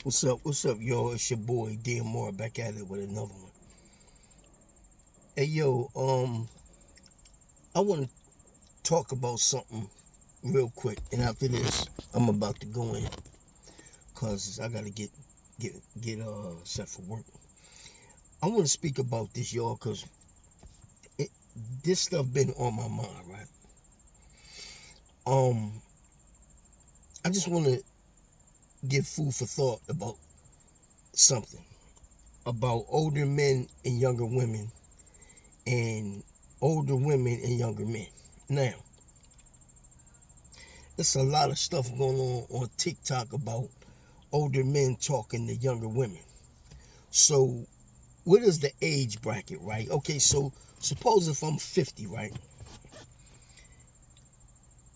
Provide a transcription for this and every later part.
What's up? What's up, y'all? It's your boy Dan Moore back at it with another one. Hey, yo, I want to talk about something real quick, and after this, I'm about to go in cause I gotta get set for work. I want to speak about this, y'all, cause it, this stuff been on my mind, right? Um, I just want to give food for thought about something about older men and younger women, and older women and younger men. Now, there's a lot of stuff going on TikTok about older men talking to younger women. So, what is the age bracket, right? Okay, so suppose if I'm 50, right?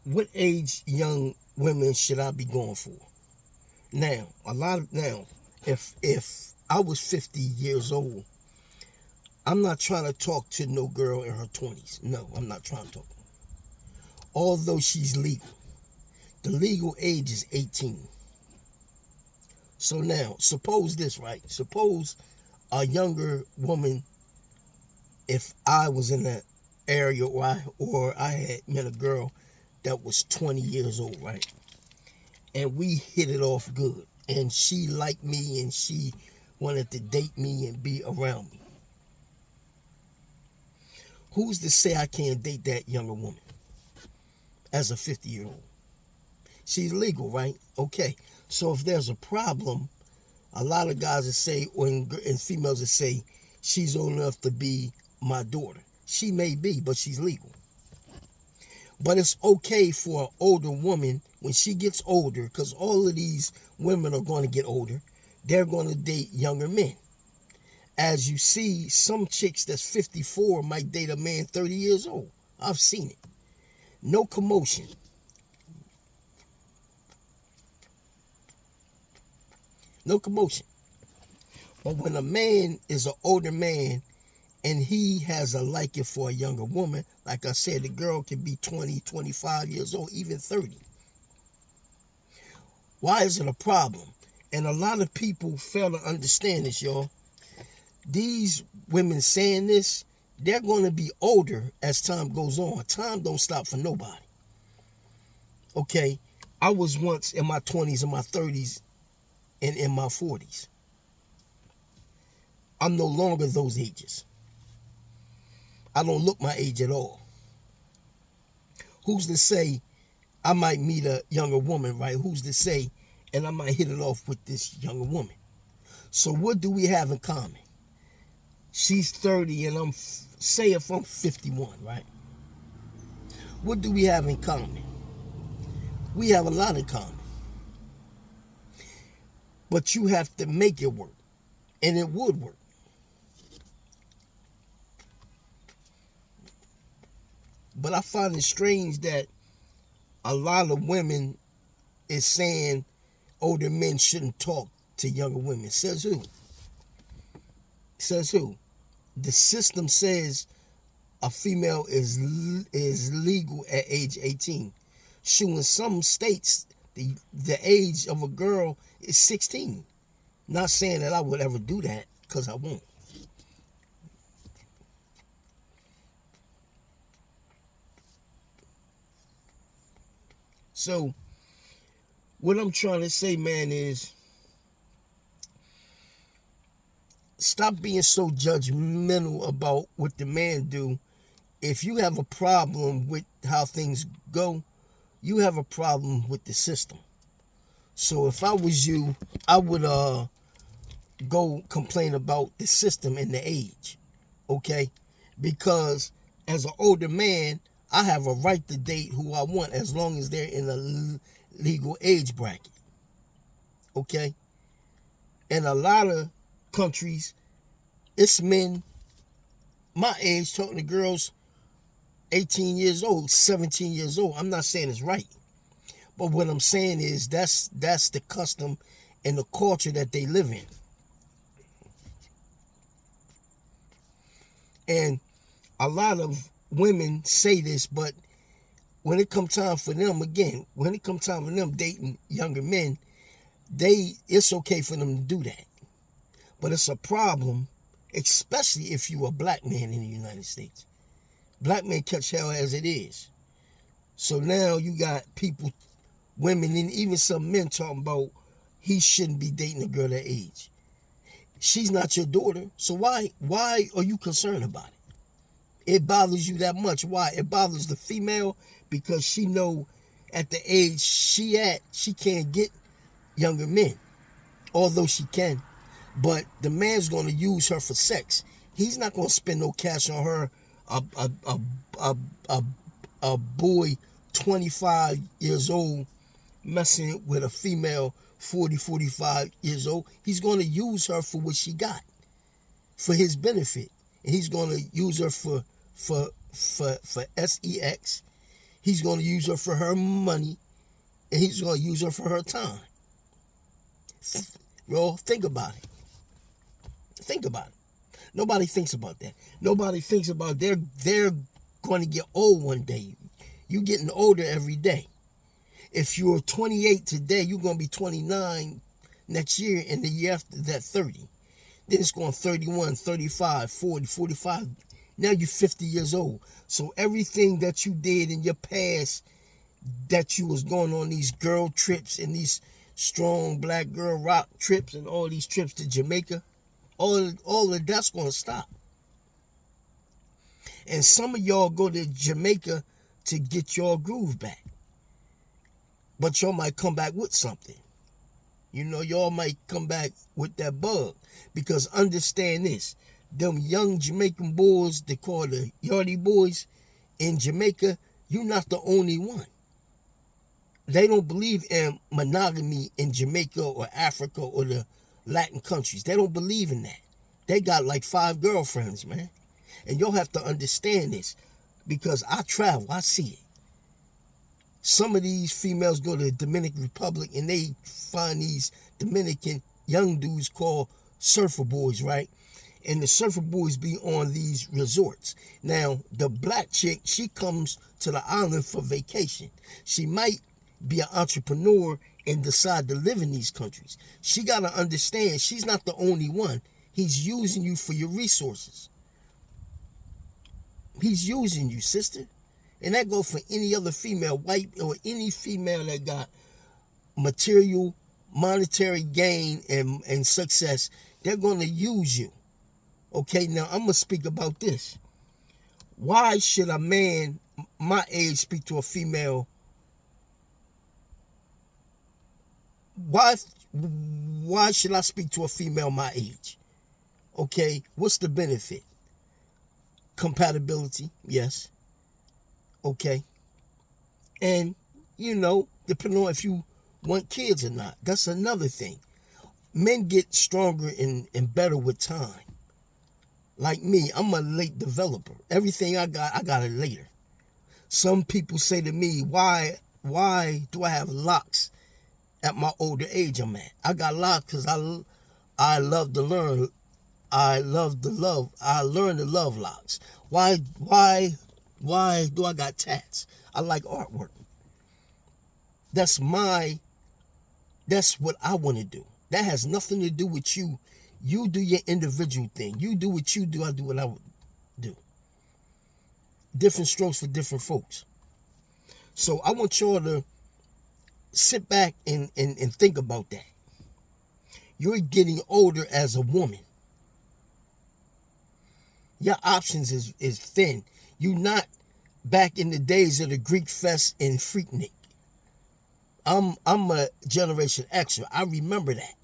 What age young women should I be going for? Now, if I was 50 years old, I'm not trying to talk to no girl in her 20s. No, I'm not trying to talk. Although she's legal. The legal age is 18. So now, suppose this, right? Suppose a younger woman, if I was in that area or I had met a girl that was 20 years old, right? And we hit it off good. And she liked me and she wanted to date me and be around me. Who's to say I can't date that younger woman as a 50-year-old? She's legal, right? Okay. So if there's a problem, a lot of guys that say, and females that say, she's old enough to be my daughter. She may be, but she's legal. But it's okay for an older woman when she gets older, because all of these women are going to get older, they're going to date younger men. As you see, some chicks that's 54 might date a man 30 years old. I've seen it. No commotion. No commotion. But when a man is an older man and he has a liking for a younger woman, like I said, the girl can be 20, 25 years old, even 30. Why is it a problem? And a lot of people fail to understand this, y'all. These women saying this, they're going to be older as time goes on. Time don't stop for nobody. Okay? I was once in my 20s and my 30s and in my 40s. I'm no longer those ages. I don't look my age at all. Who's to say I might meet a younger woman, right? Who's to say, and I might hit it off with this younger woman. So what do we have in common? She's 30 and say if I'm 51, right? What do we have in common? We have a lot in common. But you have to make it work. And it would work. But I find it strange that a lot of women is saying older men shouldn't talk to younger women. Says who? Says who? The system says a female is legal at age 18. Shoot, in some states, the age of a girl is 16. Not saying that I would ever do that, because I won't. So, what I'm trying to say, man, is stop being so judgmental about what the man do. If you have a problem with how things go, you have a problem with the system. So if I was you, I would go complain about the system and the age, okay? Because as an older man, I have a right to date who I want as long as they're in a legal age bracket, okay? In a lot of countries, it's men my age talking to girls 18 years old, 17 years old. I'm not saying it's right. But what I'm saying is that's the custom and the culture that they live in. And a lot of women say this, but when it comes time for them, again, when it comes time for them dating younger men, it's okay for them to do that. But it's a problem, especially if you're a black man in the United States. Black men catch hell as it is. So now you got people, women, and even some men talking about he shouldn't be dating a girl that age. She's not your daughter, so why are you concerned about it? It bothers you that much. Why? It bothers the female because she know at the age she can't get younger men, although she can. But the man's going to use her for sex. He's not going to spend no cash on her. A boy 25 years old messing with a female 40, 45 years old. He's going to use her for what she got, for his benefit. And he's going to use her for sex. He's going to use her for her money. And he's going to use her for her time. Bro, think about it. Think about it. Nobody thinks about that. Nobody thinks about they're going to get old one day. You're getting older every day. If you're 28 today, you're going to be 29 next year, and the year after that, 30. Then it's going 31, 35, 40, 45. Now you're 50 years old. So everything that you did in your past, that you was going on these girl trips and these strong black girl rock trips and all these trips to Jamaica, all of that's going to stop. And some of y'all go to Jamaica to get your groove back. But y'all might come back with something. You know, y'all might come back with that bug. Because understand this, them young Jamaican boys, they call the Yardie boys in Jamaica, you're not the only one. They don't believe in monogamy in Jamaica or Africa or the Latin countries. They don't believe in that. They got like 5 girlfriends, man. And y'all have to understand this because I travel, I see it. Some of these females go to the Dominican Republic and they find these Dominican young dudes called surfer boys, right? And the surfer boys be on these resorts. Now, the black chick, she comes to the island for vacation. She might be an entrepreneur and decide to live in these countries. She got to understand she's not the only one. He's using you for your resources. He's using you, sister. And that goes for any other female, white or any female that got material, monetary gain and success. They're going to use you. Okay, now I'm going to speak about this. Why should a man my age speak to a female? Why should I speak to a female my age? Okay, what's the benefit? Compatibility, yes. Okay. And, you know, depending on if you want kids or not, that's another thing. Men get stronger and better with time. Like me, I'm a late developer. Everything I got it later. Some people say to me, why do I have locks at my older age I'm at? I got locks because I love to learn. I learned to love locks. Why do I got tats? I like artwork. That's what I want to do. That has nothing to do with you. You do your individual thing. You do what you do. I do what I would do. Different strokes for different folks. So I want y'all to sit back and think about that. You're getting older as a woman. Your options is thin. You're not back in the days of the Greek Fest and Freaknik. I'm a Generation X. I remember that.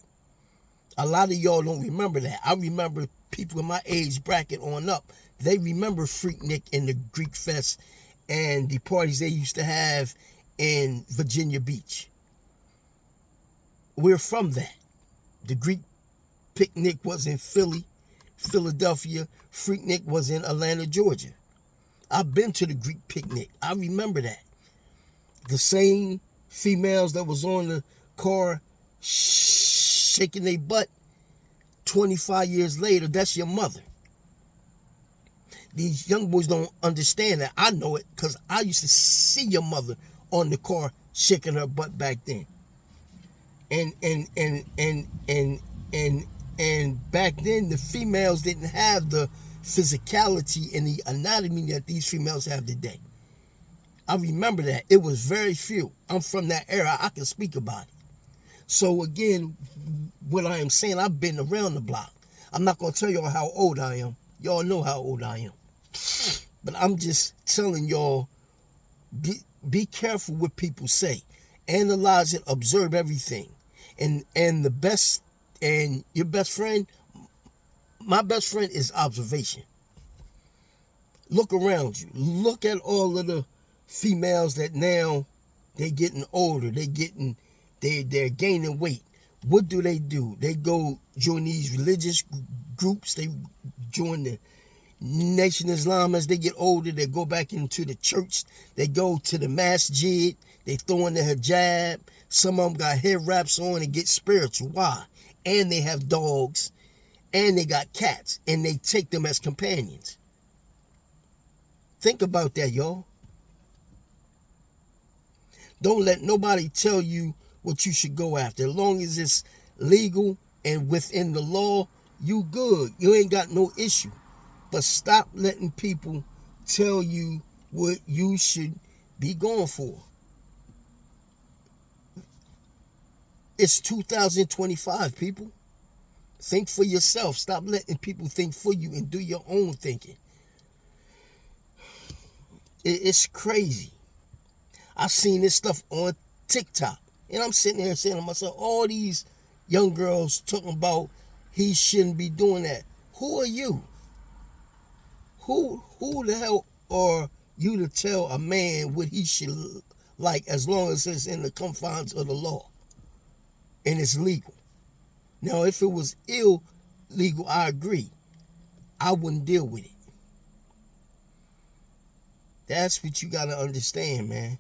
A lot of y'all don't remember that. I remember people in my age bracket on up. They remember Freaknik and the Greek Fest and the parties they used to have in Virginia Beach. We're from that. The Greek picnic was in Philadelphia. Freaknik was in Atlanta, Georgia. I've been to the Greek picnic. I remember that. The same females that was on the car shaking their butt 25 years later, that's your mother. These young boys don't understand that. I know it because I used to see your mother on the car shaking her butt back then. And and and back then the females didn't have the physicality and the anatomy that these females have today. I remember that. It was very few. I'm from that era. I can speak about it. So again, what I am saying, I've been around the block. I'm not going to tell y'all how old I am. Y'all know how old I am. But I'm just telling y'all, be careful what people say. Analyze it, observe everything. And the best, and your best friend, my best friend is observation. Look around you. Look at all of the females that now they're getting older. They're gaining weight. What do? They go join these religious groups. They join the Nation Islam as they get older. They go back into the church. They go to the masjid. They throw in the hijab. Some of them got hair wraps on and get spiritual. Why? And they have dogs. And they got cats. And they take them as companions. Think about that, y'all. Don't let nobody tell you what you should go after. As long as it's legal and within the law, you good. You ain't got no issue. But stop letting people tell you what you should be going for. It's 2025, people. Think for yourself. Stop letting people think for you and do your own thinking. It's crazy. I've seen this stuff on TikTok. And I'm sitting there saying to myself, all these young girls talking about he shouldn't be doing that. Who are you? Who the hell are you to tell a man what he should like, as long as it's in the confines of the law and it's legal? Now, if it was illegal, I agree. I wouldn't deal with it. That's what you got to understand, man.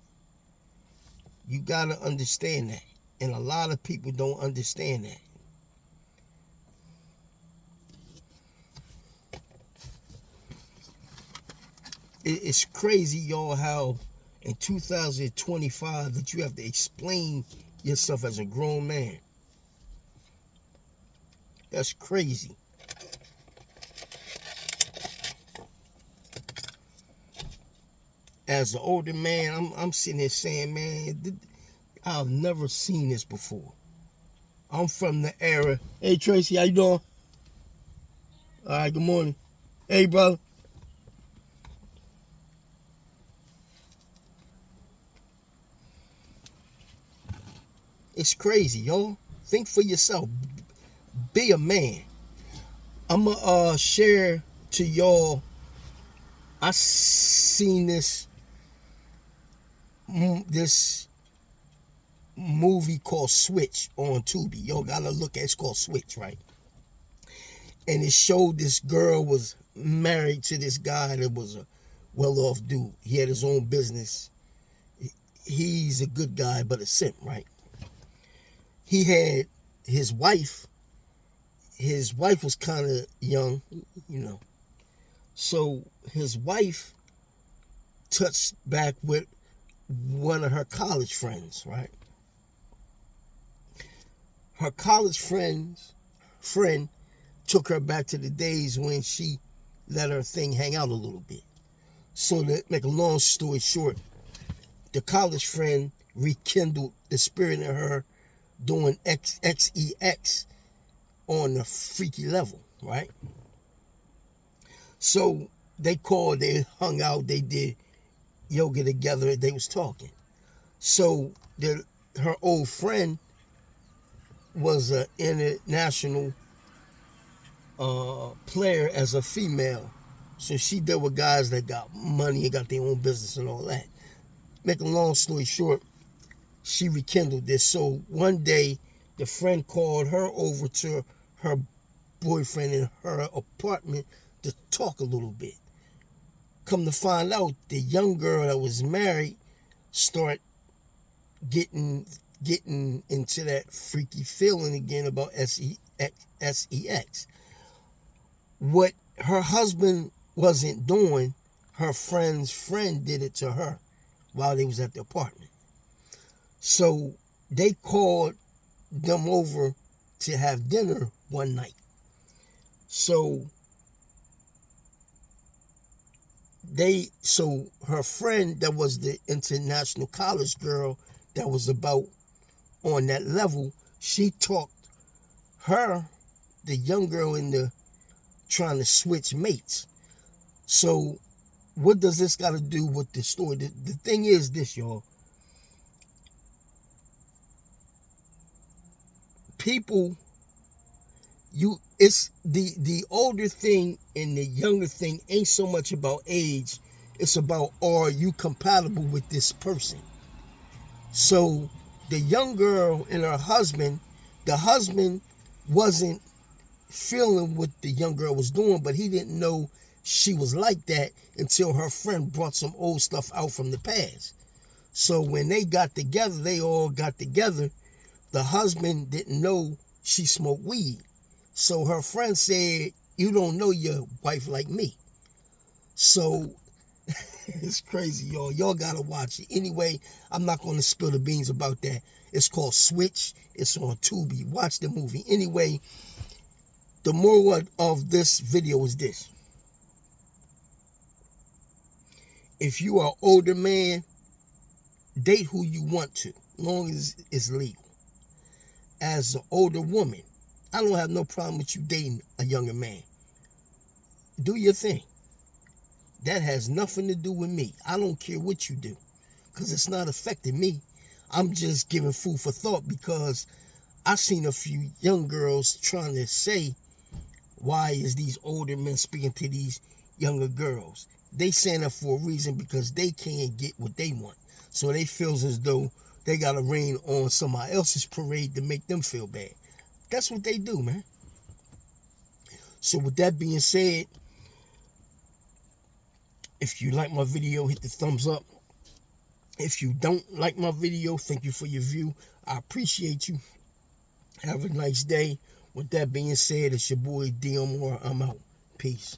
You got to understand that. And a lot of people don't understand that. It's crazy, y'all, how in 2025 that you have to explain yourself as a grown man. That's crazy. As an older man, I'm sitting there saying, man, I've never seen this before. I'm from the era. Hey, Tracy, how you doing? All right, good morning. Hey, brother. It's crazy, y'all. Think for yourself. Be a man. I'm going to share to y'all. I seen this movie called Switch on Tubi. Y'all gotta look at it. It's called Switch, right? And it showed this girl was married to this guy that was a well-off dude. He had his own business. He's a good guy, but a simp, right? He had his wife. His wife was kind of young, you know. So his wife touched back with one of her college friends, right? Her college friend took her back to the days when she let her thing hang out a little bit. So to make a long story short, the college friend rekindled the spirit in her doing XEX on a freaky level, right? So they called, they hung out, they did yoga together, they was talking. So her old friend was an international player as a female. So she dealt with guys that got money and got their own business and all that. Make a long story short, she rekindled this. So one day, the friend called her over to her boyfriend in her apartment to talk a little bit. Come to find out, the young girl that was married start getting into that freaky feeling again about sex. What her husband wasn't doing, her friend's friend did it to her while they was at the apartment. So they called them over to have dinner one night. So her friend that was the international college girl that was about on that level, she talked her, the young girl, into trying to switch mates. So what does this got to do with the story? The thing is this, y'all. People, it's the older thing and the younger thing ain't so much about age. It's about, are you compatible with this person? So the young girl and her husband, the husband wasn't feeling what the young girl was doing, but he didn't know she was like that until her friend brought some old stuff out from the past. So when they got together, they all got together. The husband didn't know she smoked weed. So her friend said, you don't know your wife like me. So it's crazy, y'all. Y'all gotta watch it. Anyway, I'm not gonna spill the beans about that. It's called Switch. It's on Tubi. Watch the movie. Anyway, the moral of this video is this. If you are an older man, date who you want to, as long as it's legal. As an older woman, I don't have no problem with you dating a younger man. Do your thing. That has nothing to do with me. I don't care what you do, because it's not affecting me. I'm just giving food for thought, because I've seen a few young girls trying to say, why is these older men speaking to these younger girls? They saying that for a reason, because they can't get what they want. So they feel as though they got to rain on somebody else's parade to make them feel bad. That's what they do, man. So with that being said, if you like my video, hit the thumbs up. If you don't like my video, thank you for your view. I appreciate you. Have a nice day. With that being said, it's your boy D. Moore. I'm out. Peace.